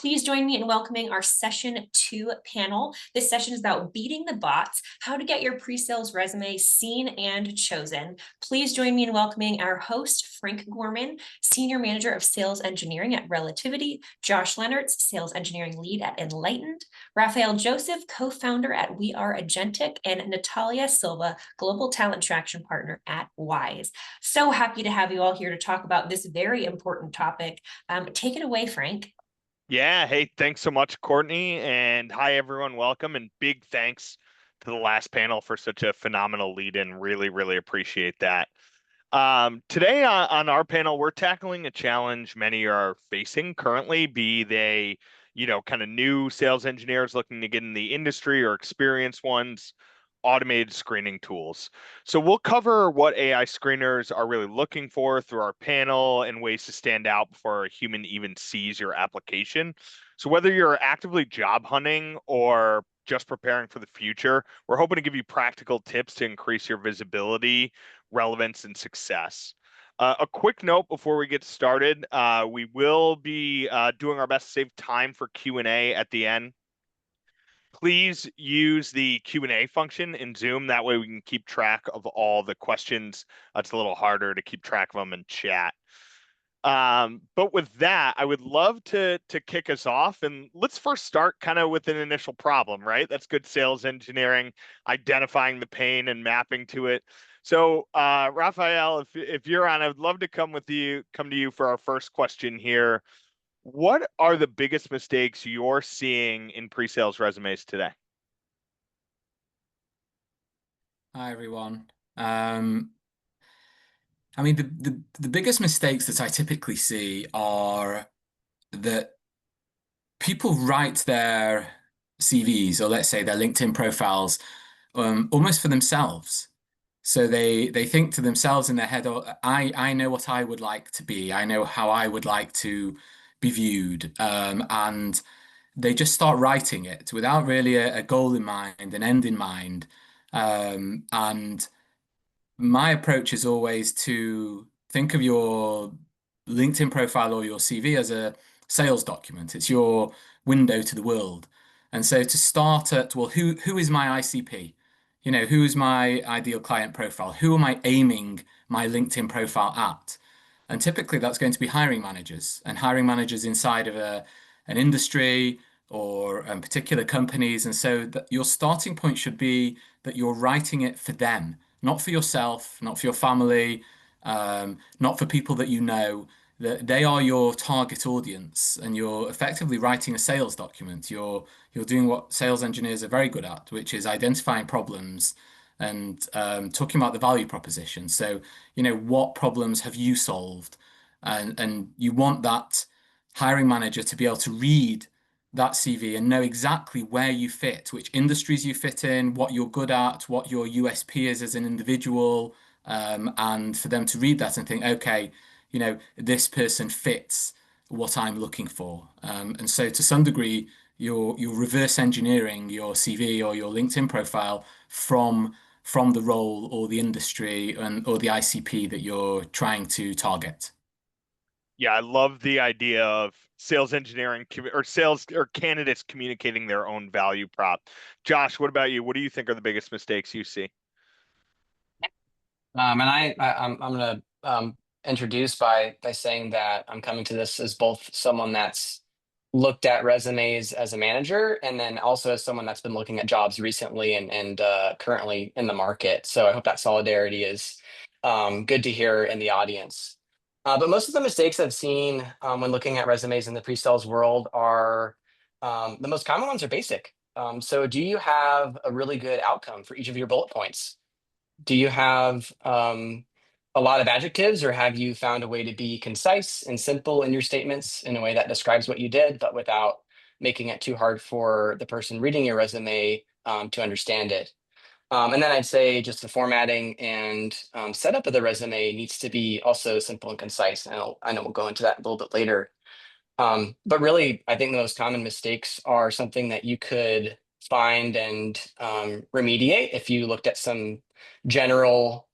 Please join me in welcoming our Session 2 panel. This session is about beating the bots, how to get your pre-sales resume seen and chosen. Please join me in welcoming our host, Frank Gorman, Senior Manager of Sales Engineering at Relativity, Josh Leonards, Sales Engineering Lead at Enlightened, Raphael Joseph, co-founder at We Are Agentic, and Natalia Silva, Global Talent Traction Partner at Wise. So happy to have you all here to talk about this very important topic. Take it away, Frank. Yeah, hey, thanks so much, Courtney. And hi, everyone. Welcome. And big thanks to the last panel for such a phenomenal lead-in. Really, really appreciate that. Today on our panel, we're tackling a challenge many are facing currently, be they, kind of new sales engineers looking to get in the industry or experienced ones, automated screening tools. So we'll cover what AI screeners are really looking for through our panel and ways to stand out before a human even sees your application. So whether you're actively job hunting or just preparing for the future, we're hoping to give you practical tips to increase your visibility, relevance, and success. A quick note before we get started, we will be doing our best to save time for Q&A at the end. Please use the Q&A function in Zoom. That way we can keep track of all the questions. It's a little harder to keep track of them in chat. But with that, I would love to kick us off. And let's first start kind of with an initial problem, right? That's good sales engineering, identifying the pain and mapping to it. So Raphael, if you're on, I would love to come to you for our first question here. What are the biggest mistakes you're seeing in pre-sales resumes today? Hi, everyone. I mean, the biggest mistakes that I typically see are that people write their CVs, or let's say their LinkedIn profiles, almost for themselves. So they think to themselves in their head, "Oh, I know what I would like to be. I know how I would like to be viewed," and they just start writing it without really a goal in mind, an end in mind, and my approach is always to think of your LinkedIn profile or your CV as a sales document. It's your window to the world. And so to start at, well, who is my ICP? Who is my ideal client profile? Who am I aiming my LinkedIn profile at? And typically that's going to be hiring managers and hiring managers inside of an industry or particular companies. And so that your starting point should be that you're writing it for them, not for yourself, not for your family, not for people that you know. That they are your target audience, and you're effectively writing a sales document. You're doing what sales engineers are very good at, which is identifying problems and talking about the value proposition. So, what problems have you solved? And you want that hiring manager to be able to read that CV and know exactly where you fit, which industries you fit in, what you're good at, what your USP is as an individual, and for them to read that and think, okay, this person fits what I'm looking for. And so to some degree, you're reverse engineering your CV or your LinkedIn profile from the role or the industry or the ICP that you're trying to target. Yeah, I love the idea of sales engineering or sales or candidates communicating their own value prop. Josh, what about you? What do you think are the biggest mistakes you see? And I'm going to introduce by saying that I'm coming to this as both someone that's looked at resumes as a manager, and then also as someone that's been looking at jobs recently and currently in the market. So I hope that solidarity is good to hear in the audience. But most of the mistakes I've seen when looking at resumes in the pre-sales world are the most common ones are basic. So do you have a really good outcome for each of your bullet points? Do you have a lot of adjectives, or have you found a way to be concise and simple in your statements in a way that describes what you did, but without making it too hard for the person reading your resume to understand it? And then I'd say just the formatting and setup of the resume needs to be also simple and concise. And I know we'll go into that a little bit later. But really, I think the most common mistakes are something that you could find and remediate if you looked at some general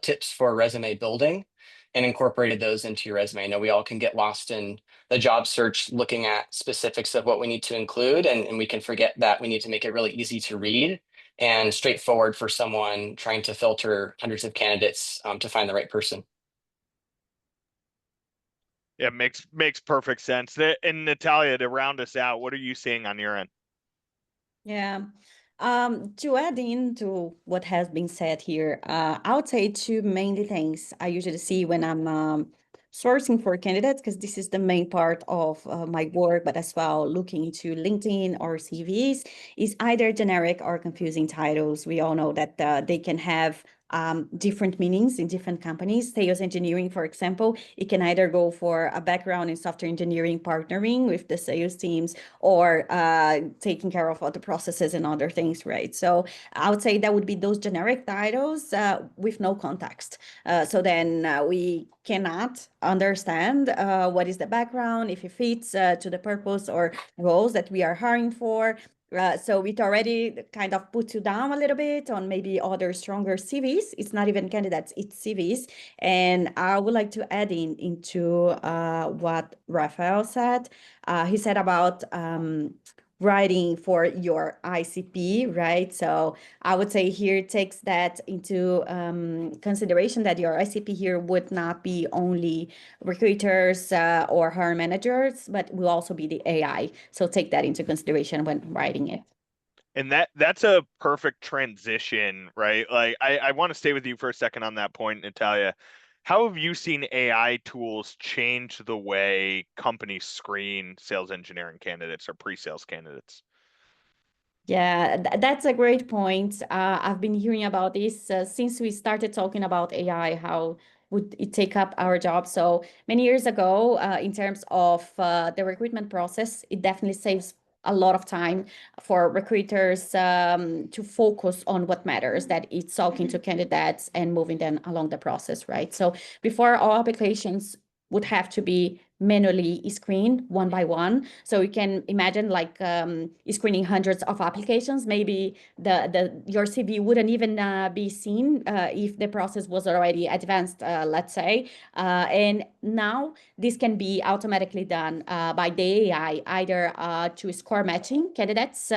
tips for resume building and incorporated those into your resume. I know we all can get lost in the job search looking at specifics of what we need to include, and we can forget that we need to make it really easy to read and straightforward for someone trying to filter hundreds of candidates to find the right person. Yeah, makes perfect sense. And Natalia, to round us out, what are you seeing on your end? Yeah. To add into what has been said here, I would say two main things I usually see when I'm sourcing for candidates, because this is the main part of my work, but as well looking into LinkedIn or CVs, is either generic or confusing titles. We all know that they can have different meanings in different companies. Sales engineering, for example, it can either go for a background in software engineering, partnering with the sales teams, or taking care of other processes and other things, right? So I would say that would be those generic titles with no context. So then we cannot understand what is the background, if it fits to the purpose or roles that we are hiring for. So it already kind of puts you down a little bit on maybe other stronger CVs. It's not even candidates, it's CVs. And I would like to add into what Raphael said. He said about writing for your ICP, right? So I would say here it takes that into consideration that your ICP here would not be only recruiters or hiring managers, but will also be the AI. So take that into consideration when writing it. And that's a perfect transition, right? Like I want to stay with you for a second on that point, Natalia. How have you seen AI tools change the way companies screen sales engineering candidates or pre-sales candidates? Yeah, that's a great point. I've been hearing about this since we started talking about AI, how would it take up our job? So many years ago, in terms of the recruitment process, it definitely saves a lot of time for recruiters to focus on what matters, that it's talking to candidates and moving them along the process, right? So before, all applications would have to be manually screened one by one. So you can imagine like screening hundreds of applications. Maybe your CV wouldn't even be seen if the process was already advanced, let's say. And now this can be automatically done by the AI, either to score matching candidates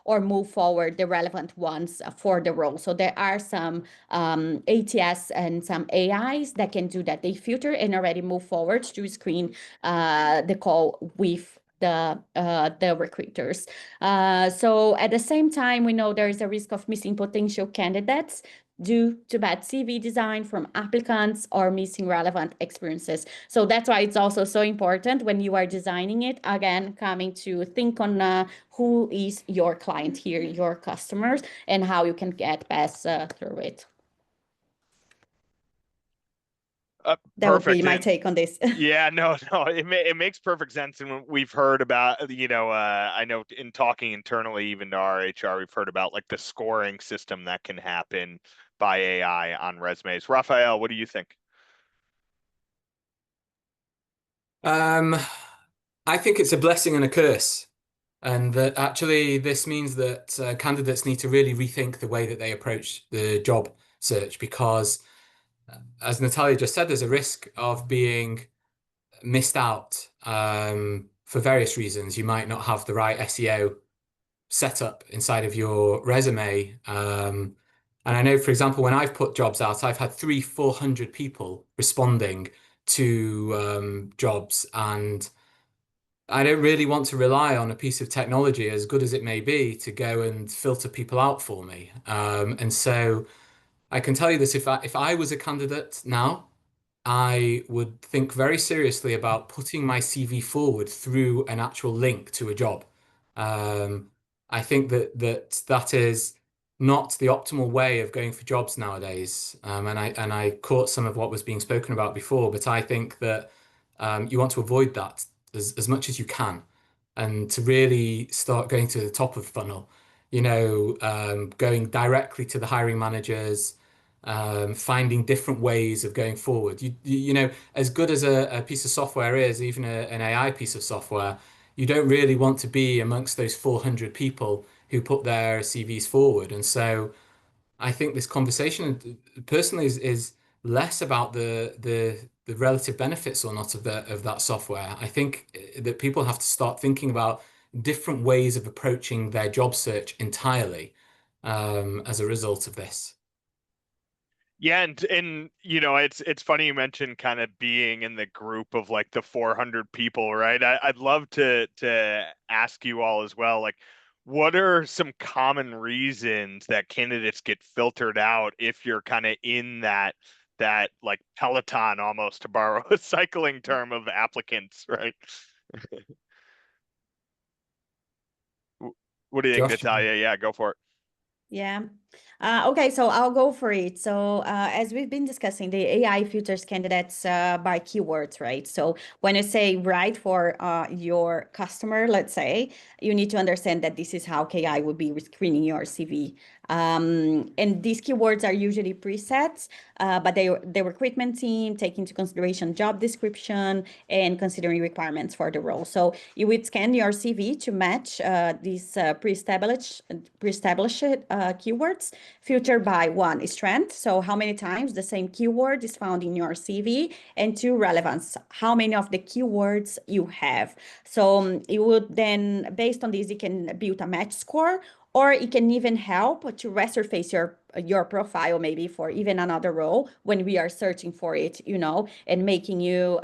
or move forward the relevant ones for the role. So there are some ATS and some AIs that can do that. They filter and already move forward to screen the call with the recruiters. So at the same time, we know there is a risk of missing potential candidates due to bad CV design from applicants or missing relevant experiences. So that's why it's also so important when you are designing it, again, coming to think on who is your client here, your customers, and how you can get best through it. That would be Perfect. my take on this. Yeah, no, it makes perfect sense. And we've heard about, I know in talking internally, even to our HR, we've heard about like the scoring system that can happen by AI on resumes. Raphael, what do you think? I think it's a blessing and a curse, and that actually this means that candidates need to really rethink the way that they approach the job search, because as Natalia just said, there's a risk of being missed out for various reasons. You might not have the right SEO set up inside of your resume. And I know, for example, when I've put jobs out, I've had 400 people responding to jobs, and I don't really want to rely on a piece of technology, as good as it may be, to go and filter people out for me. And so I can tell you this, if I was a candidate now, I would think very seriously about putting my CV forward through an actual link to a job. Um, I think that is not the optimal way of going for jobs nowadays. And I caught some of what was being spoken about before, but I think that you want to avoid that as much as you can, and to really start going to the top of the funnel. Going directly to the hiring managers, finding different ways of going forward. As good as a piece of software is, even an AI piece of software, you don't really want to be amongst those 400 people who put their CVs forward. And so I think this conversation personally is less about the relative benefits or not of that software. I think that people have to start thinking about different ways of approaching their job search entirely as a result of this. Yeah, and you know, it's funny you mentioned kind of being in the group of like the 400 people, right? I'd love to ask you all as well, like, what are some common reasons that candidates get filtered out if you're kind of in that like peloton almost, to borrow a cycling term, of applicants, right? What do you think, Josh? Natalia? Yeah, go for it. Yeah. Okay, so I'll go for it. So, as we've been discussing, the AI filters candidates by keywords, right? So, when you say right for your customer, let's say, you need to understand that this is how KI would be screening your CV. And these keywords are usually presets, but the recruitment team take into consideration job description and considering requirements for the role. So, you would scan your CV to match these pre-established keywords, filtered by one, strength, so how many times the same keyword is found in your CV, and two, relevance, how many of the keywords you have. So it would then, based on this, you can build a match score, or it can even help to resurface your profile maybe for even another role when we are searching for it, and making you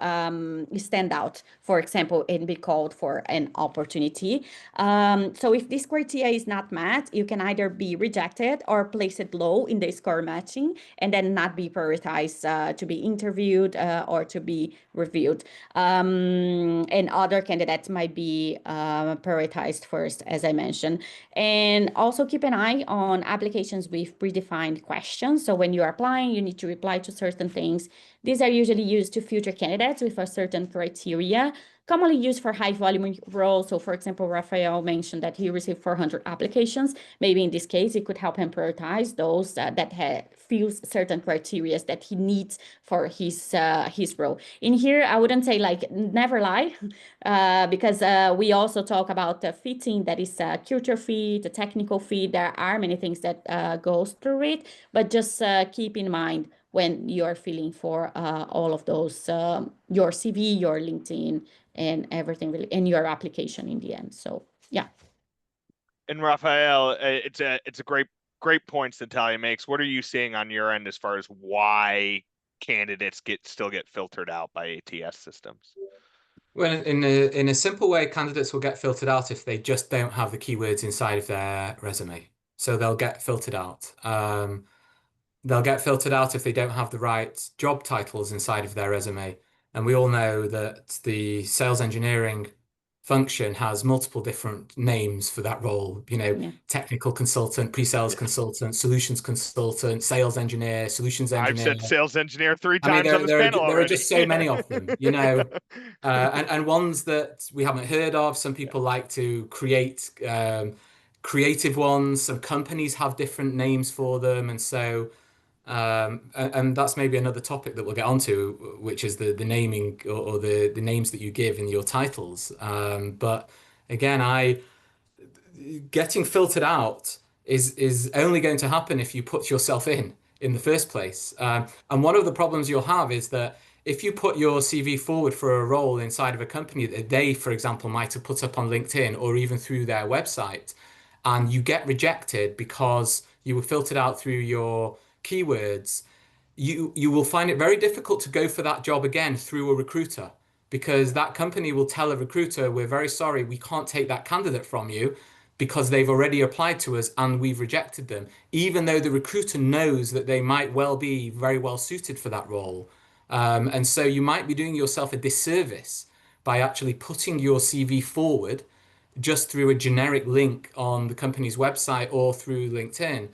stand out, for example, and be called for an opportunity. So if this criteria is not met, you can either be rejected or place it low in the score matching and then not be prioritized to be interviewed or to be reviewed. And other candidates might be prioritized first, as I mentioned. And also keep an eye on applications with predefined questions. So when you're applying, you need to reply to certain things. These are usually used to filter candidates with a certain criteria, commonly used for high volume roles. So for example, Rafael mentioned that he received 400 applications. Maybe in this case, it could help him prioritize those that fills certain criteria that he needs for his role. In here, I wouldn't say like never lie, because we also talk about the fitting, that is a culture fit, a technical fit. There are many things that goes through it, but just keep in mind when you are filling for all of those, your CV, your LinkedIn, and everything really in your application in the end. So yeah. And Rafael, it's a great points Natalia makes. What are you seeing on your end as far as why candidates still get filtered out by ATS systems? Well, in a simple way, candidates will get filtered out if they just don't have the keywords inside of their resume. So they'll get filtered out. They'll get filtered out if they don't have the right job titles inside of their resume. And we all know that the sales engineering function has multiple different names for that role, Yeah. technical consultant, pre-sales consultant, solutions consultant, sales engineer, solutions I've engineer. said sales engineer three I mean, times on this panel there are already. just so many of them, and ones that we haven't heard of. Some people like to create creative ones. Some companies have different names for them, and so and that's maybe another topic that we'll get onto, which is the naming or the names that you give in your titles. But again, getting filtered out is only going to happen if you put yourself in the first place. And one of the problems you'll have is that if you put your CV forward for a role inside of a company that they, for example, might have put up on LinkedIn or even through their website, and you get rejected because you were filtered out through your keywords, you will find it very difficult to go for that job again through a recruiter, because that company will tell a recruiter, we're very sorry, we can't take that candidate from you because they've already applied to us and we've rejected them, even though the recruiter knows that they might well be very well suited for that role. And so you might be doing yourself a disservice by actually putting your CV forward just through a generic link on the company's website or through LinkedIn.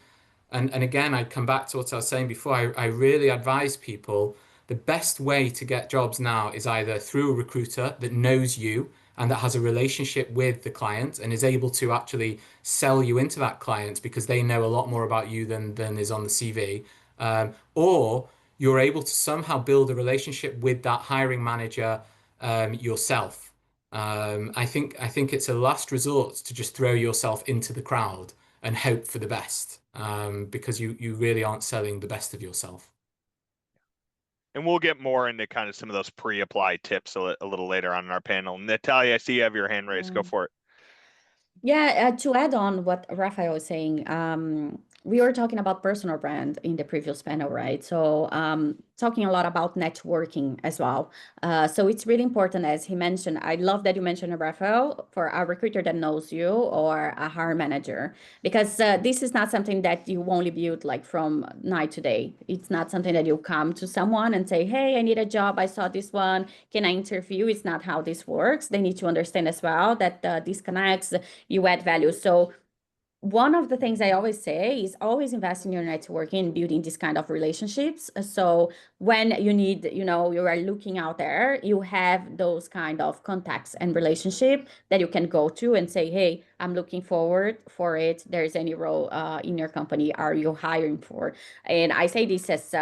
And again, I'd come back to what I was saying before. I really advise people the best way to get jobs now is either through a recruiter that knows you and that has a relationship with the client and is able to actually sell you into that client because they know a lot more about you than is on the CV. Or you're able to somehow build a relationship with that hiring manager yourself. I think it's a last resort to just throw yourself into the crowd and hope for the best. because you really aren't selling the best of yourself. And we'll get more into kind of some of those pre-apply tips a little later on in our panel. Natalia, I see you have your hand raised. Go for it. Yeah, to add on what Raphael was saying, we were talking about personal brand in the previous panel, right? So talking a lot about networking as well. So it's really important, as he mentioned. I love that you mentioned Raphael, for a recruiter that knows you or a hire manager, because this is not something that you only build like from night to day. It's not something that you come to someone and say, hey, I need a job. I saw this one. Can I interview? It's not how this works. They need to understand as well that this connects, you add value. So one of the things I always say is always invest in your networking and building this kind of relationships. So when you need, you are looking out there, you have those kind of contacts and relationship that you can go to and say, hey, I'm looking forward for it. There's any role in your company, are you hiring for? And I say this as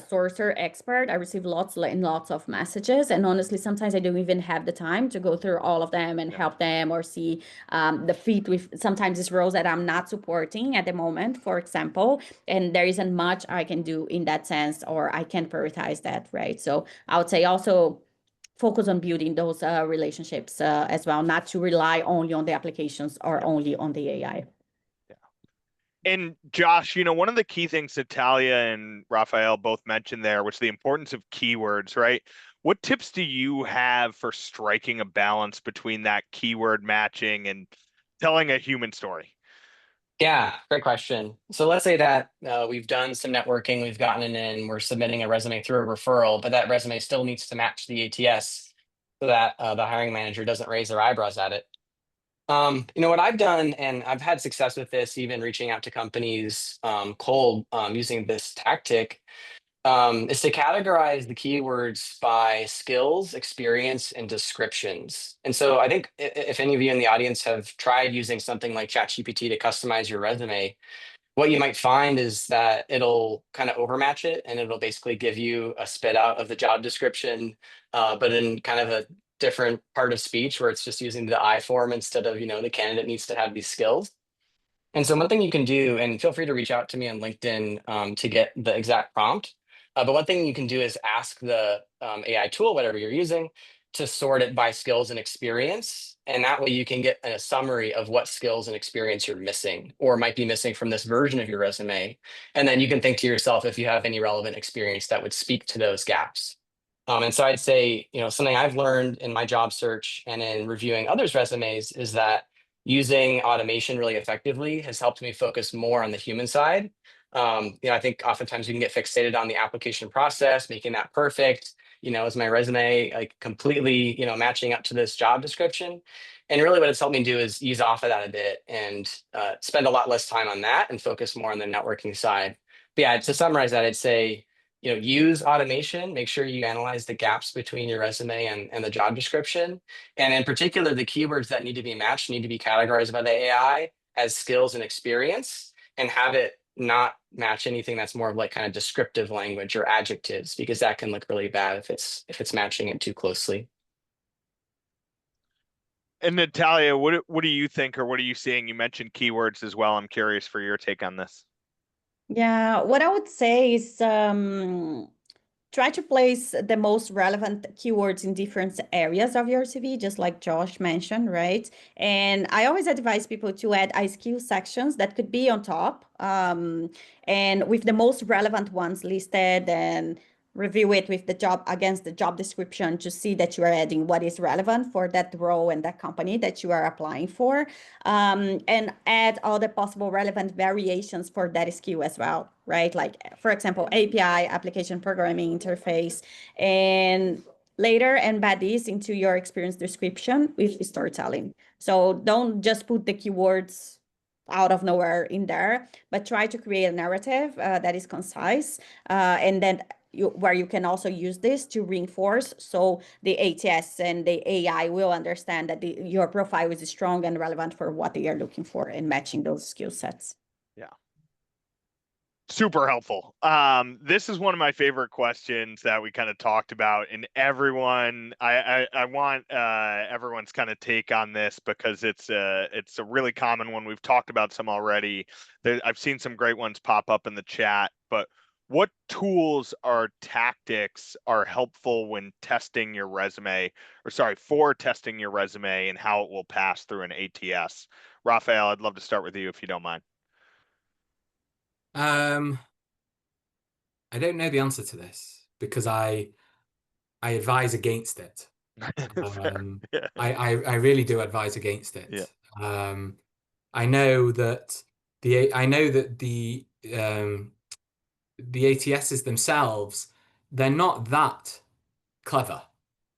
sourcer expert. I receive lots and lots of messages, and honestly sometimes I don't even have the time to go through all of them and help them or see the fit with sometimes these roles that I'm not supporting at the moment, for example, and there isn't much I can do in that sense, or I can prioritize that, right? So I would say also focus on building those relationships as well, not to rely only on the applications or only on the AI. And Josh, one of the key things that Talia and Raphael both mentioned there was the importance of keywords, right? What tips do you have for striking a balance between that keyword matching and telling a human story? Yeah, great question. So let's say that we've done some networking, we've gotten it in, we're submitting a resume through a referral, but that resume still needs to match the ATS so that the hiring manager doesn't raise their eyebrows at it. What I've done, and I've had success with this, even reaching out to companies cold using this tactic, is to categorize the keywords by skills, experience, and descriptions. And so I think if any of you in the audience have tried using something like ChatGPT to customize your resume, what you might find is that it'll kind of overmatch it, and it'll basically give you a spit out of the job description, but in kind of a different part of speech where it's just using the I form instead of, the candidate needs to have these skills. And so one thing you can do, and feel free to reach out to me on LinkedIn to get the exact prompt. But one thing you can do is ask the AI tool, whatever you're using, to sort it by skills and experience. And that way you can get a summary of what skills and experience you're missing or might be missing from this version of your resume. And then you can think to yourself if you have any relevant experience that would speak to those gaps. And so I'd say, something I've learned in my job search and in reviewing others' resumes is that using automation really effectively has helped me focus more on the human side. I think oftentimes we can get fixated on the application process, making that perfect. Is my resume like completely, matching up to this job description? And really what it's helped me do is ease off of that a bit and spend a lot less time on that and focus more on the networking side. But yeah, to summarize that, I'd say, use automation, make sure you analyze the gaps between your resume and the job description. And in particular, the keywords that need to be matched need to be categorized by the AI as skills and experience, and have it not match anything that's more of like kind of descriptive language or adjectives, because that can look really bad if it's matching it too closely. And Natalia, what do you think, or what are you seeing? You mentioned keywords as well. I'm curious for your take on this. Yeah, what I would say is try to place the most relevant keywords in different areas of your CV, just like Josh mentioned, right? And I always advise people to add skill sections that could be on top, and with the most relevant ones listed, and review it with the job against the job description to see that you are adding what is relevant for that role and that company that you are applying for, and add all the possible relevant variations for that skill as well, right? Like, for example, API, application programming interface, and later embed this into your experience description with storytelling. So don't just put the keywords out of nowhere in there, but try to create a narrative that is concise, and then where you can also use this to reinforce, so the ATS and the AI will understand that your profile is strong and relevant for what they are looking for and matching those skill sets. Yeah. Super helpful. This is one of my favorite questions that we kind of talked about, and I want everyone's kind of take on this because it's a really common one. We've talked about some already. I've seen some great ones pop up in the chat, but what tools or tactics are helpful when testing your resume, or sorry, for testing your resume and how it will pass through an ATS? Raphael, I'd love to start with you if you don't mind. I don't know the answer to this because I advise against it. Yeah. I really do advise against it. Yeah. I know that the ATSs themselves, they're not that clever.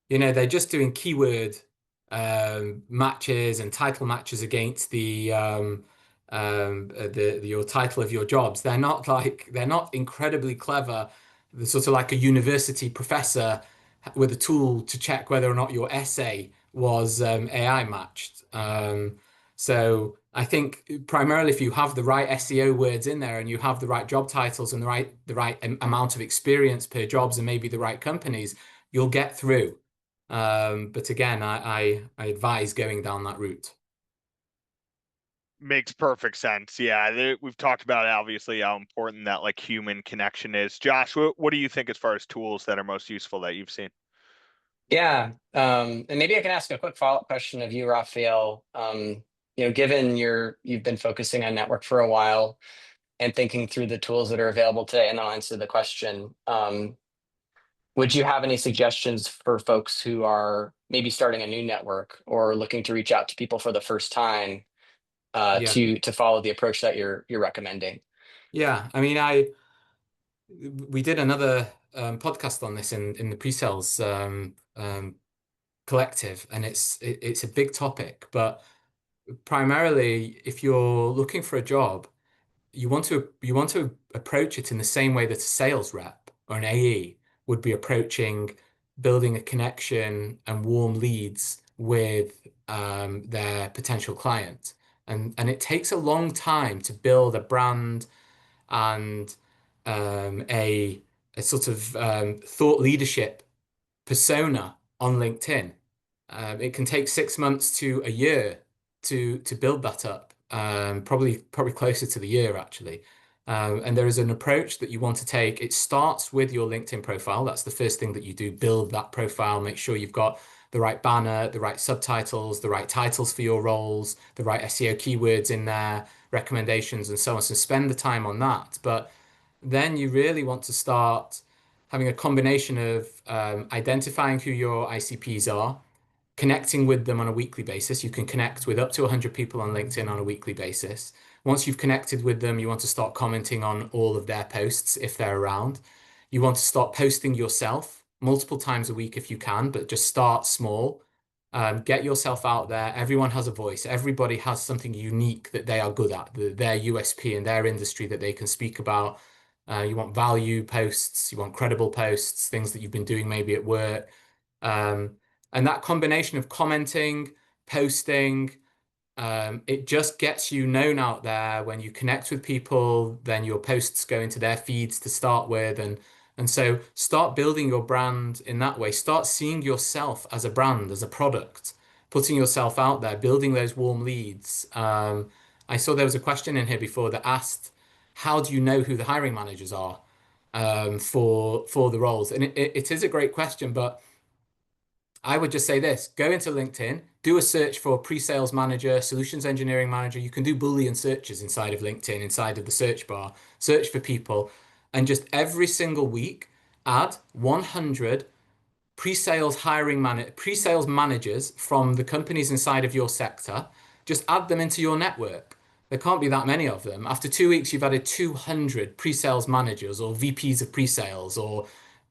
They're just doing keyword matches and title matches against your title of your jobs. They're not incredibly clever. They're sort of like a university professor with a tool to check whether or not your essay was AI matched. So I think primarily if you have the right SEO words in there and you have the right job titles and the right amount of experience per jobs and maybe the right companies, you'll get through. But again, I advise going down that route. Makes perfect sense. Yeah, we've talked about obviously how important that like human connection is. Josh, what do you think as far as tools that are most useful that you've seen? Yeah, and maybe I can ask a quick follow-up question of you, Raphael. Given you've been focusing on network for a while and thinking through the tools that are available today, and I'll answer the question. Would you have any suggestions for folks who are maybe starting a new network or looking to reach out to people for the first time Yeah. to follow the approach that you're recommending? Yeah. I mean, we did another podcast on this in the Presales collective, and it's a big topic. But primarily, if you're looking for a job, you want to approach it in the same way that a sales rep or an AE would be approaching building a connection and warm leads with their potential client. And it takes a long time to build a brand and a sort of thought leadership persona on LinkedIn. It can take 6 months to a year to build that up. Probably closer to the year actually. And there is an approach that you want to take. It starts with your LinkedIn profile. That's the first thing that you do. Build that profile. Make sure you've got the right banner, the right subtitles, the right titles for your roles, the right SEO keywords in there, recommendations, and so on. So spend the time on that. But then you really want to start having a combination of identifying who your ICPs are, connecting with them on a weekly basis. You can connect with up to 100 people on LinkedIn on a weekly basis. Once you've connected with them, you want to start commenting on all of their posts if they're around. You want to start posting yourself multiple times a week if you can, but just start small. Get yourself out there. Everyone has a voice. Everybody has something unique that they are good at, their USP in their industry that they can speak about. You want value posts, you want credible posts, things that you've been doing maybe at work. And that combination of commenting, posting, it just gets you known out there. When you connect with people, then your posts go into their feeds to start with. And so start building your brand in that way. Start seeing yourself as a brand, as a product, putting yourself out there, building those warm leads. I saw there was a question in here before that asked, how do you know who the hiring managers are for the roles? And it is a great question, but I would just say this, go into LinkedIn, do a search for pre-sales manager, solutions engineering manager. You can do Boolean searches inside of LinkedIn, inside of the search bar, search for people, and just every single week add 100 pre-sales managers from the companies inside of your sector. Just add them into your network. There can't be that many of them. After 2 weeks, you've added 200 pre-sales managers or VPs of pre-sales or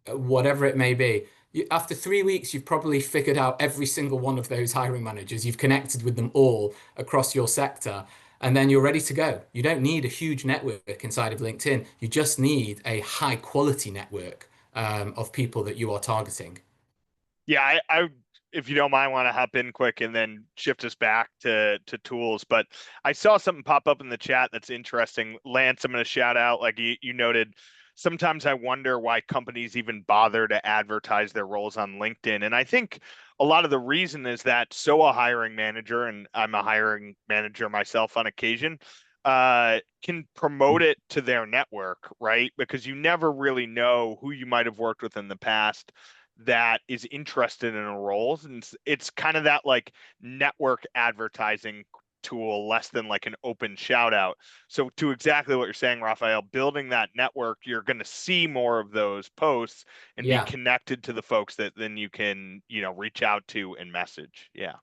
whatever it may be. After 3 weeks, you've probably figured out every single one of those hiring managers. You've connected with them all across your sector, and then you're ready to go. You don't need a huge network inside of LinkedIn. You just need a high quality network of people that you are targeting. Yeah, if you don't mind, want to hop in quick and then shift us back to tools. But I saw something pop up in the chat that's interesting. Lance, I'm going to shout out, like you noted, sometimes I wonder why companies even bother to advertise their roles on LinkedIn. And I think a lot of the reason is that a hiring manager, and I'm a hiring manager myself on occasion, can promote it to their network, right? Because you never really know who you might have worked with in the past that is interested in a role. And it's kind of that like network advertising tool, less than like an open shout out. So to exactly what you're saying, Raphael, building that network, you're going to see more of those posts and be connected to the folks that then you can, reach out to and message. Yeah.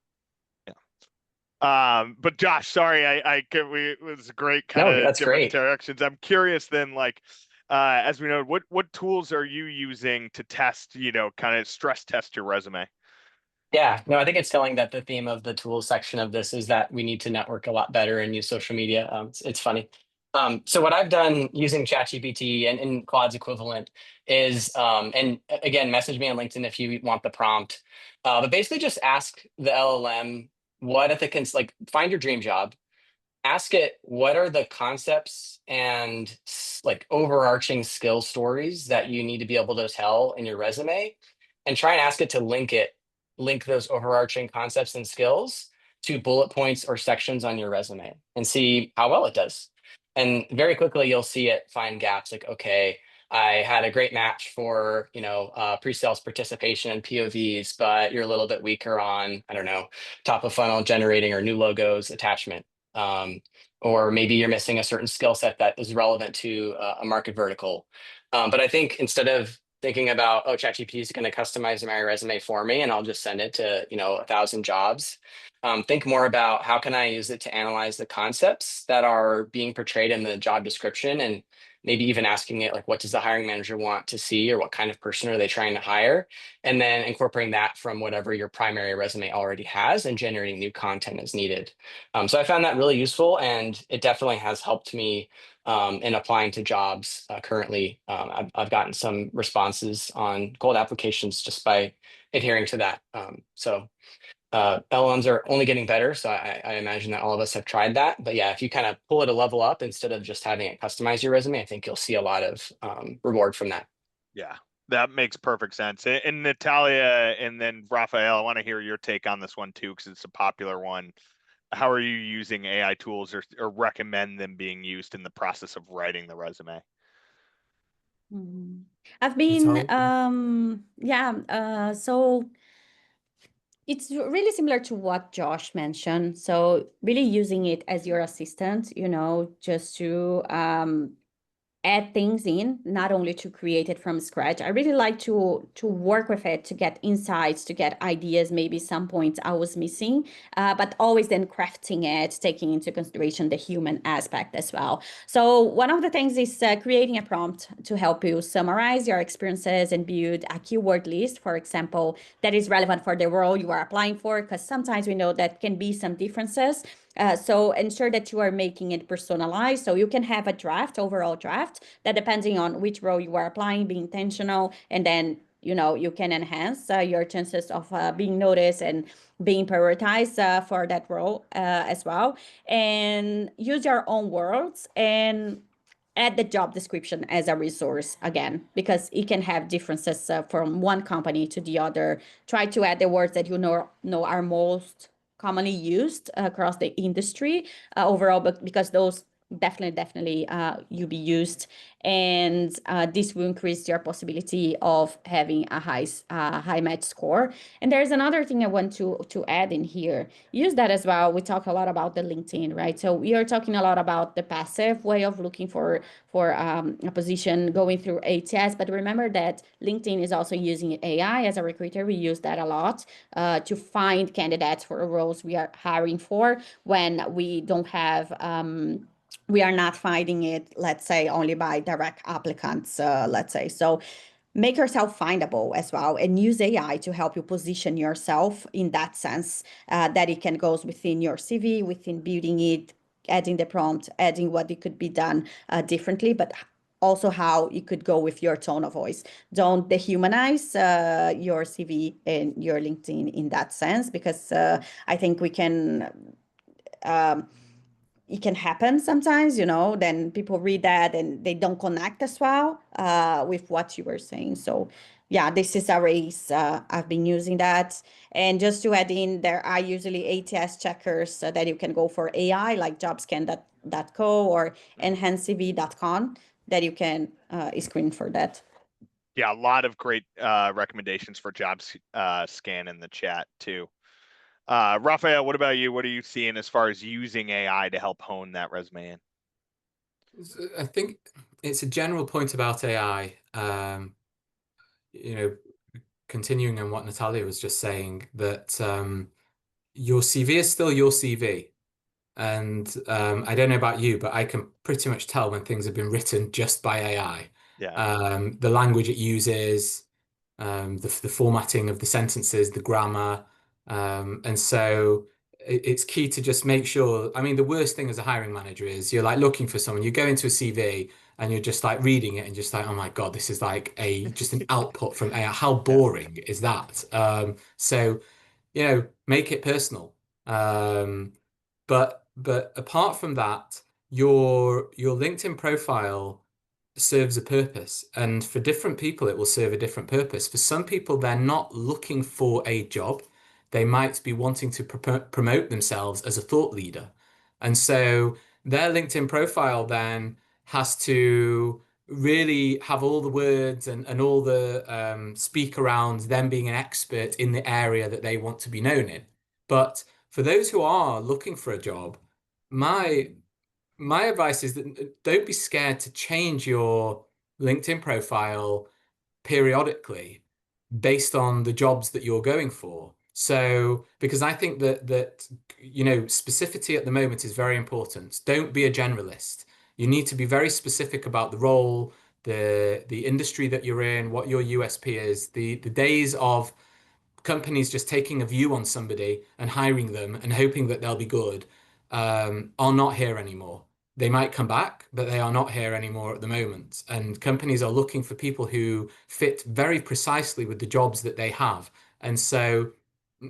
But Josh, sorry, it was great kind of that's different great. directions. I'm curious then, like, as we know, what tools are you using to test, kind of stress test your resume? Yeah, no, I think it's telling that the theme of the tools section of this is that we need to network a lot better and use social media. It's funny. So what I've done using ChatGPT and Claude's equivalent is, and again, message me on LinkedIn if you want the prompt. But basically just ask the LLM what if it can, like, find your dream job, ask it what are the concepts and like overarching skill stories that you need to be able to tell in your resume, and try and ask it to link those overarching concepts and skills to bullet points or sections on your resume and see how well it does. And very quickly you'll see it find gaps, like, okay, I had a great match for, pre-sales participation and POVs, but you're a little bit weaker on, I don't know, top of funnel generating or new logos attachment. Or maybe you're missing a certain skill set that is relevant to a market vertical. But I think instead of thinking about, oh, ChatGPT is going to customize my resume for me and I'll just send it to, 1,000 jobs. Think more about how can I use it to analyze the concepts that are being portrayed in the job description, and maybe even asking it, like, what does the hiring manager want to see, or what kind of person are they trying to hire? And then incorporating that from whatever your primary resume already has and generating new content as needed. So I found that really useful, and it definitely has helped me in applying to jobs currently. I've gotten some responses on cold applications just by adhering to that. LLMs are only getting better, so I imagine that all of us have tried that. But yeah, if you kind of pull it a level up instead of just having it customize your resume, I think you'll see a lot of reward from that. Yeah, that makes perfect sense. And Natalia and then Raphael, I want to hear your take on this one too, because it's a popular one. How are you using AI tools or recommend them being used in the process of writing the resume? I've been, so it's really similar to what Josh mentioned. So really using it as your assistant, just to add things in, not only to create it from scratch. I really like to work with it to get insights, to get ideas, maybe some points I was missing, but always then crafting it, taking into consideration the human aspect as well. So one of the things is creating a prompt to help you summarize your experiences and build a keyword list, for example, that is relevant for the role you are applying for, because sometimes we know that can be some differences. So ensure that you are making it personalized. So you can have a overall draft that, depending on which role you are applying, be intentional, and then you can enhance your chances of being noticed and being prioritized for that role as well. And use your own words and add the job description as a resource again, because it can have differences from one company to the other. Try to add the words that know are most commonly used across the industry overall, but because those definitely you be used, and this will increase your possibility of having a high match score. And there's another thing I want to add in here. Use that as well. We talk a lot about the LinkedIn, right? So we are talking a lot about the passive way of looking for a position, going through ATS, but remember that LinkedIn is also using AI. As a recruiter, we use that a lot to find candidates for roles we are hiring for when we don't have we are not finding it, let's say, only by direct applicants, let's say. So make yourself findable as well, and use AI to help you position yourself in that sense, that it can go within your CV, within building it, adding the prompt, adding what it could be done differently. But also how it could go with your tone of voice. Don't dehumanize your CV and your LinkedIn in that sense, because I think we can it can happen sometimes, then people read that and they don't connect as well with what you were saying. So yeah, this is a race. I've been using that. And just to add in, there are usually ATS checkers that you can go for AI, like jobscan.co or enhancecv.com, that you can screen for that. Yeah, a lot of great recommendations for jobs scan in the chat too. Raphael, what about you? What are you seeing as far as using AI to help hone that resume in? I think it's a general point about AI. Continuing on what Natalia was just saying, that your CV is still your CV. And I don't know about you, but I can pretty much tell when things have been written just by AI. Yeah. The language it uses, the formatting of the sentences, the grammar. And so it's key to just make sure. I mean, the worst thing as a hiring manager is you're like looking for someone, you go into a CV and you're just like reading it and just like, oh my God, this is like just an output from AI. How boring is that? So, make it personal. But apart from that, your LinkedIn profile serves a purpose, and for different people, it will serve a different purpose. For some people, they're not looking for a job. They might be wanting to promote themselves as a thought leader. And so their LinkedIn profile then has to really have all the words and all the speak around them being an expert in the area that they want to be known in. But for those who are looking for a job, my my advice is that don't be scared to change your LinkedIn profile periodically based on the jobs that you're going for. So, because I think that specificity at the moment is very important. Don't be a generalist. You need to be very specific about the role, the industry that you're in, what your USP is. The days of companies just taking a view on somebody and hiring them and hoping that they'll be good are not here anymore. They might come back, but they are not here anymore at the moment. And companies are looking for people who fit very precisely with the jobs that they have. And so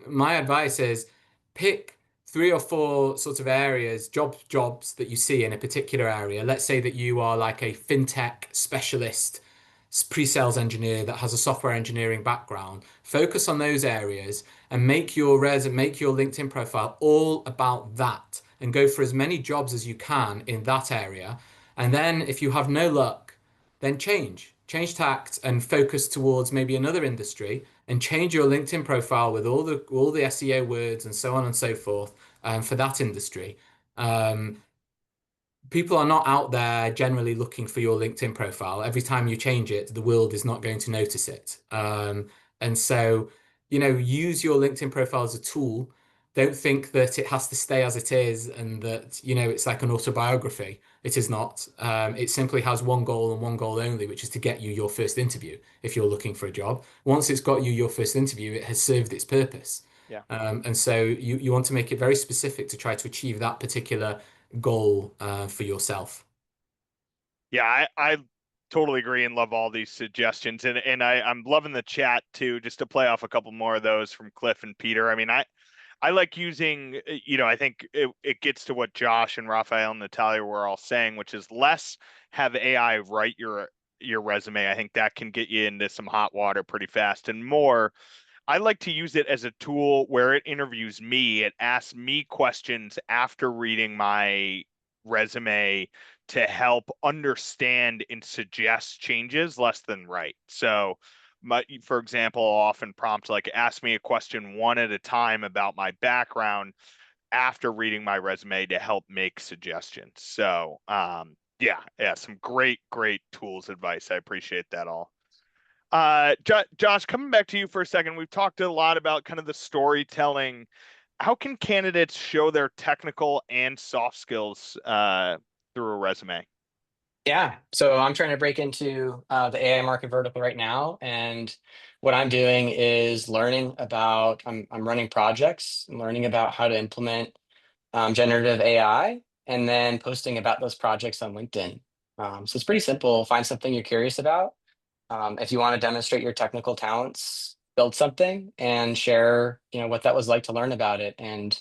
my advice is pick 3 or 4 sorts of areas, jobs that you see in a particular area. Let's say that you are like a fintech specialist pre-sales engineer that has a software engineering background. Focus on those areas and make your LinkedIn profile all about that, and go for as many jobs as you can in that area. And then if you have no luck, then change tact and focus towards maybe another industry, and change your LinkedIn profile with all the SEO words and so on and so forth for that industry. People are not out there generally looking for your LinkedIn profile. Every time you change it, the world is not going to notice it. And so, use your LinkedIn profile as a tool. Don't think that it has to stay as it is and that, it's like an autobiography. It is not. It simply has one goal and one goal only, which is to get you your first interview if you're looking for a job. Once it's got you your first interview, it has served its purpose. Yeah. And so you want to make it very specific to try to achieve that particular goal for yourself. Yeah, I totally agree and love all these suggestions. And I'm loving the chat too, just to play off a couple more of those from Cliff and Peter. I mean, I like using, I think it gets to what Josh and Raphael and Natalia were all saying, which is less have AI write your resume. I think that can get you into some hot water pretty fast, and more, I like to use it as a tool where it interviews me. It asks me questions after reading my resume to help understand and suggest changes less than write. So, for example, I'll often prompt like ask me a question one at a time about my background after reading my resume to help make suggestions. So, yeah, some great tools advice. I appreciate that all. Josh, coming back to you for a second, we've talked a lot about kind of the storytelling. How can candidates show their technical and soft skills through a resume? Yeah, so I'm trying to break into the AI market vertical right now, and what I'm doing is learning about. I'm running projects, learning about how to implement generative AI, and then posting about those projects on LinkedIn. So it's pretty simple. Find something you're curious about. If you want to demonstrate your technical talents, build something and share, what that was like to learn about it, and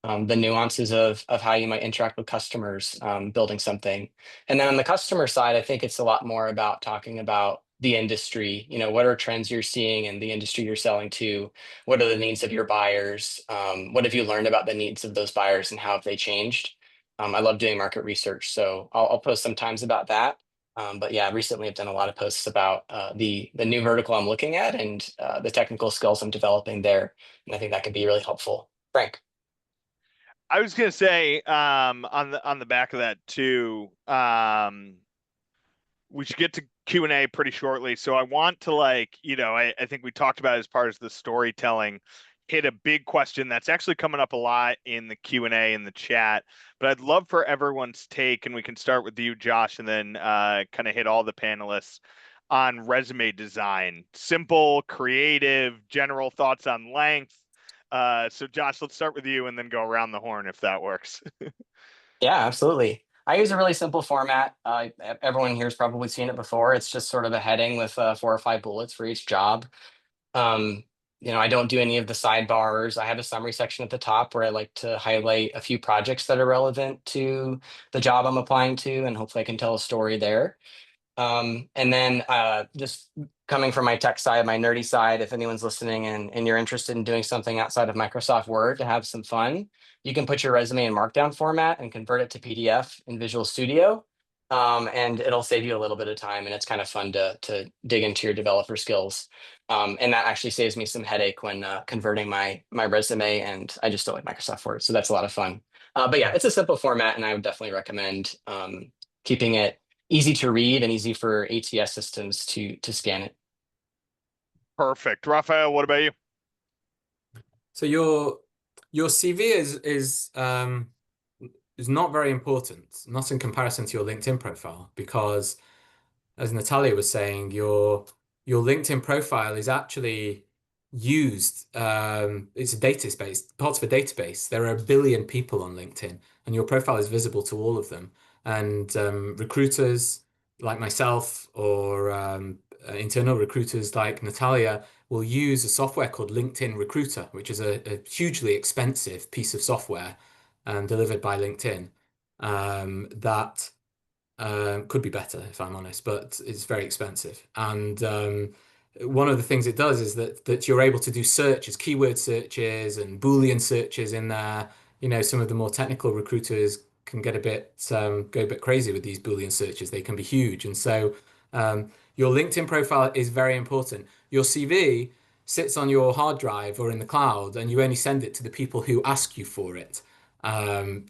the nuances of how you might interact with customers, building something. And then on the customer side, I think it's a lot more about talking about the industry. What are trends you're seeing in the industry you're selling to? What are the needs of your buyers? What have you learned about the needs of those buyers and how have they changed? I love doing market research, so I'll post sometimes about that. But yeah, recently I've done a lot of posts about the new vertical I'm looking at and the technical skills I'm developing there. And I think that could be really helpful. Frank. I was gonna say, on the back of that too, we should get to Q&A pretty shortly. So I want to, like, I think we talked about as part of the storytelling, hit a big question that's actually coming up a lot in the Q&A in the chat, but I'd love for everyone's take, and we can start with you, Josh, and then kind of hit all the panelists on resume design. Simple, creative, general thoughts on length. So Josh, let's start with you and then go around the horn if that works. Yeah, absolutely. I use a really simple format. Everyone here's probably seen it before. It's just sort of a heading with 4 or 5 bullets for each job. I don't do any of the sidebars. I have a summary section at the top where I like to highlight a few projects that are relevant to the job I'm applying to, and hopefully I can tell a story there. And then just coming from my tech side, my nerdy side, if anyone's listening and you're interested in doing something outside of Microsoft Word to have some fun, you can put your resume in Markdown format and convert it to PDF in Visual Studio. And it'll save you a little bit of time, and it's kind of fun to dig into your developer skills. And that actually saves me some headache when converting my resume, and I just don't like Microsoft Word. So that's a lot of fun. But yeah, it's a simple format, and I would definitely recommend keeping it easy to read and easy for ATS systems to scan it. Perfect. Raphael, what about you? So your CV is not very important, not in comparison to your LinkedIn profile, because as Natalia was saying, your LinkedIn profile is actually used. It's a database, part of a database. There are 1 billion people on LinkedIn, and your profile is visible to all of them. And recruiters like myself, or internal recruiters like Natalia, will use a software called LinkedIn Recruiter, which is a hugely expensive piece of software delivered by LinkedIn that could be better, if I'm honest, but it's very expensive. And one of the things it does is that you're able to do searches, keyword searches, and Boolean searches in there. Some of the more technical recruiters can get go a bit crazy with these Boolean searches. They can be huge, and so your LinkedIn profile is very important. Your CV sits on your hard drive or in the cloud, and you only send it to the people who ask you for it,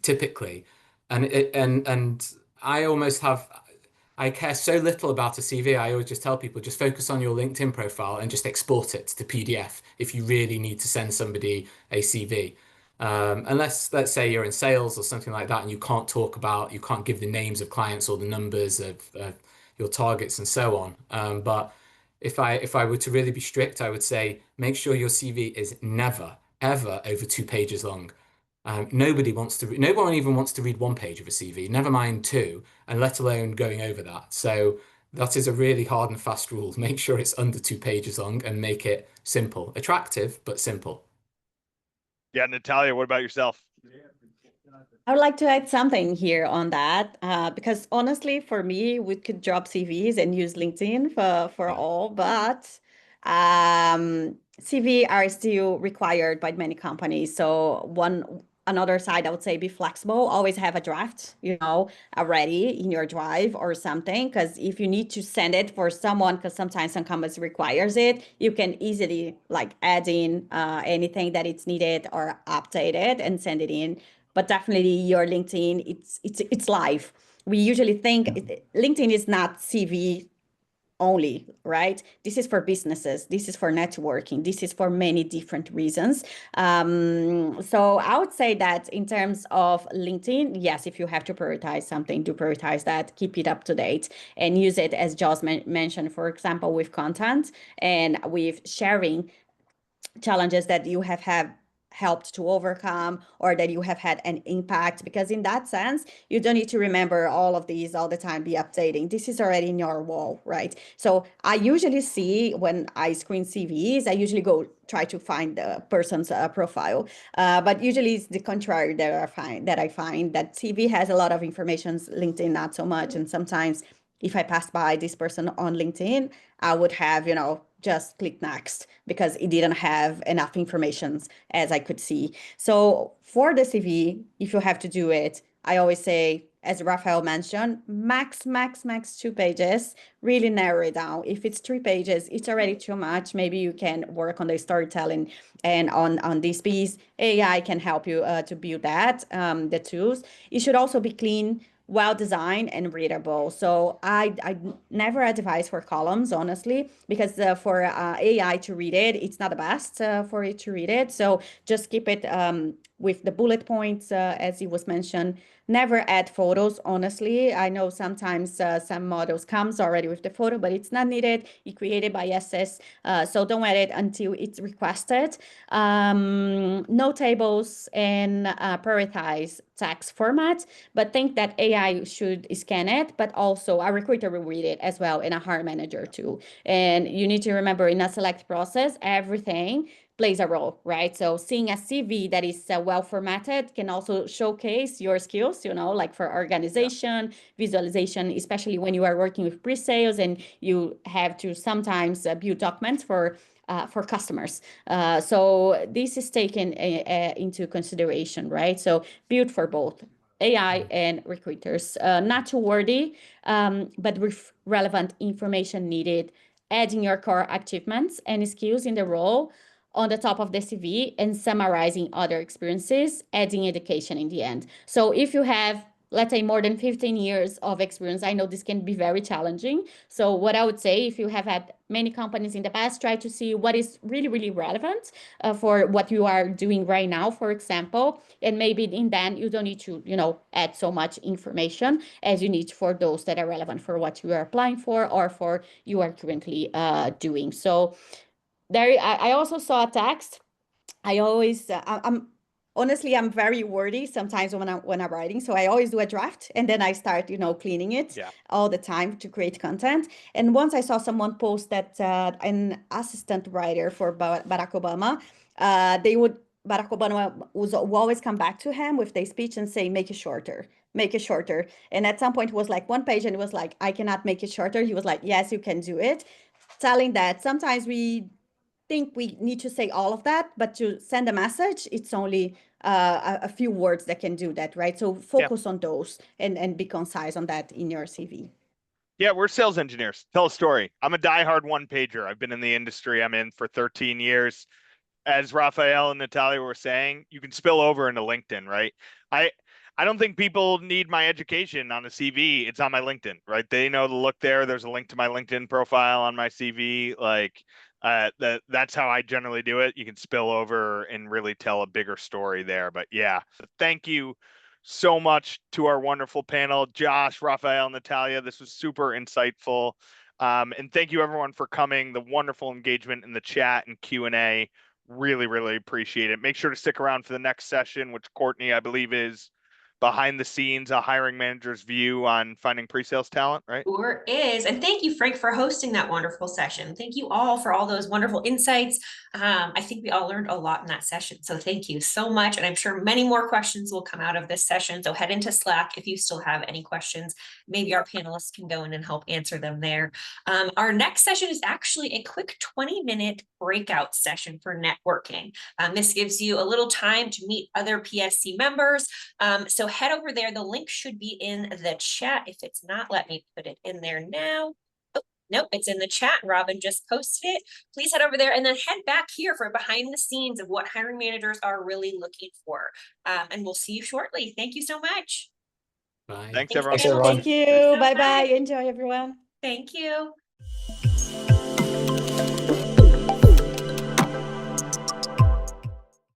typically. And I care so little about a CV. I always just tell people, just focus on your LinkedIn profile and just export it to PDF if you really need to send somebody a CV. Unless, let's say, you're in sales or something like that, and you can't give the names of clients or the numbers of your targets and so on. But if I were to really be strict, I would say make sure your CV is never, ever over 2 pages long. No one even wants to read 1 page of a CV, never mind 2, and let alone going over that. So that is a really hard and fast rule. Make sure it's under 2 pages long and make it simple, attractive, but simple. Yeah, Natalia, what about yourself? I would like to add something here on that, because honestly, for me, we could drop CVs and use LinkedIn for all, but CV are still required by many companies. So another side, I would say, be flexible. Always have a draft, already in your drive or something. Because if you need to send it for someone, because sometimes some companies requires it, you can easily like add in anything that it's needed or update it and send it in. But definitely your LinkedIn, it's live. We usually think LinkedIn is not CV only, right? This is for businesses. This is for networking. This is for many different reasons. So I would say that in terms of LinkedIn, yes, if you have to prioritize something, do prioritize that, keep it up to date, and use it, as Josh mentioned, for example, with content and with sharing challenges that you have had helped to overcome or that you have had an impact, because in that sense you don't need to remember all of these all the time, be updating. This is already in your wall, right? So I usually see, when I screen CVs, I usually go try to find the person's profile, but usually it's the contrary that I find that CV has a lot of information, LinkedIn not so much. And sometimes if I pass by this person on LinkedIn, I would have, just click next because it didn't have enough information as I could see. So for the CV, if you have to do it, I always say, as Rafael mentioned, max 2 pages, really narrow it down. If it's 3 pages, it's already too much. Maybe you can work on the storytelling and on this piece. AI can help you to build that, the tools. It should also be clean, well designed and readable. So I never advise for columns, honestly, because for AI to read it, it's not the best for it to read it. So just keep it with the bullet points, as it was mentioned. Never add photos, honestly. I know sometimes some models comes already with the photo, but it's not needed. It's created by SS, so don't add it until it's requested. No tables, and prioritize text format, but think that AI should scan it, but also a recruiter will read it as well, and a hiring manager too. And you need to remember, in a select process, everything plays a role, right? So seeing a CV that is well formatted can also showcase your skills, like for organization, visualization, especially when you are working with pre-sales and you have to sometimes build documents for customers. So this is taken into consideration, right? So build for both AI and recruiters, not too wordy, but with relevant information needed, adding your core achievements and skills in the role on the top of the CV, and summarizing other experiences, adding education in the end. So if you have, let's say, more than 15 years of experience, I know this can be very challenging. So what I would say, if you have had many companies in the past, try to see what is really, really relevant for what you are doing right now, for example. And maybe in then you don't need to, add so much information as you need for those that are relevant for what you are applying for or for you are currently doing. So there, I also saw a text. I always, I'm honestly, I'm very wordy sometimes when I'm writing. So I always do a draft and then I start, cleaning it all the time to create content. And once I saw someone post that an assistant writer for Barack Obama, Barack Obama will always come back to him with their speech and say, make it shorter. Make it shorter. And at some point it was like 1 page and it was like, I cannot make it shorter. He was like, yes, you can do it. Telling that sometimes we think we need to say all of that, but to send a message, it's only a few words that can do that, right? So focus on those and be concise on that in your CV. Yeah, we're sales engineers. Tell a story. I'm a diehard one-pager. I've been in the industry I'm in for 13 years. As Rafael and Natalia were saying, you can spill over into LinkedIn, right? I don't think people need my education on a CV. It's on my LinkedIn, right? They know to look there. There's a link to my LinkedIn profile on my CV. Like that's how I generally do it. You can spill over and really tell a bigger story there. But yeah, thank you so much to our wonderful panel, Josh, Rafael, Natalia. This was super insightful. And thank you everyone for coming. The wonderful engagement in the chat and Q&A. Really, really appreciate it. Make sure to stick around for the next session, which Courtney, I believe, is behind the scenes, a hiring manager's view on finding pre-sales talent, right? Sure is. And thank you, Frank, for hosting that wonderful session. Thank you all for all those wonderful insights. I think we all learned a lot in that session. So thank you so much. And I'm sure many more questions will come out of this session. So head into Slack if you still have any questions. Maybe our panelists can go in and help answer them there. Our next session is actually a quick 20-minute breakout session for networking. This gives you a little time to meet other PSC members. So head over there. The link should be in the chat. If it's not, let me put it in there now. Oh, nope, it's in the chat. Robin just posted it. Please head over there and then head back here for behind the scenes of what hiring managers are really looking for. And we'll see you shortly. Thank you so much. Bye. Thanks everyone. Thanks, everyone. Thank you. Bye-bye. Enjoy, everyone. Thank you.